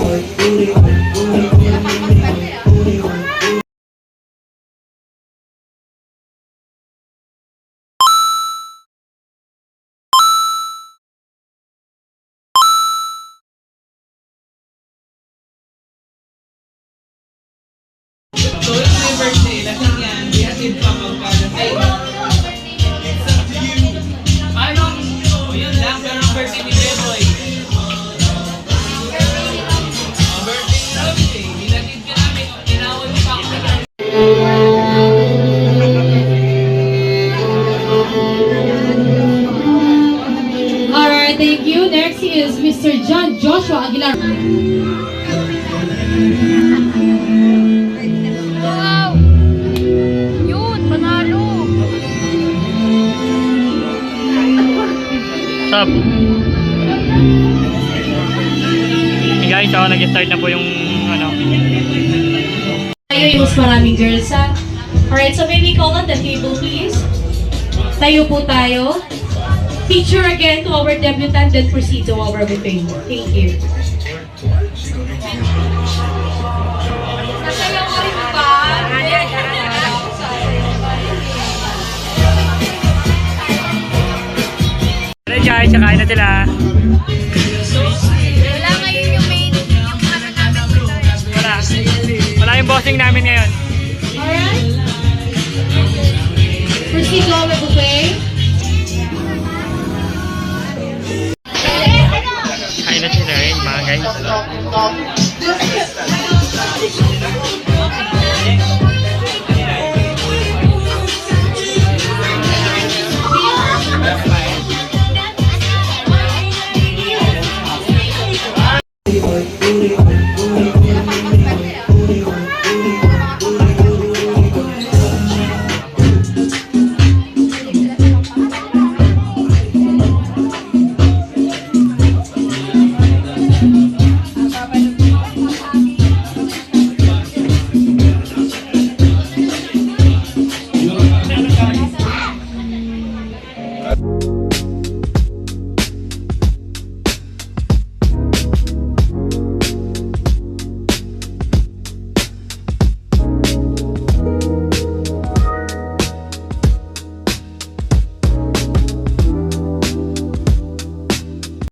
So it's my birthday, lasang yan, di-atid pa magkakaroon. It's up to you. Ano? O yun lang, pero ang birthday ni Beboy. Birthday namin eh, dinatid ka namin, tinawag mo pa ako. Alright, thank you. Next is Mr. John Joshua Aguilar. Wow! Yun, panalo! What's up? Hey guys, so nag-start na po yung ano. Tayo yung mas maraming girls ha. Alright, so maybe call on the table please. Tayo po tayo. Picture again to our debutant, then proceed to our buffet. Thank you. Nasayaw ka rin ba? Alright guys, kakain na sila. Wala ngayon yung main, yung ano namin. Wala. Wala yung bossing namin ngayon. Alright. Proceed to our buffet. Kain na sila rin mga guys.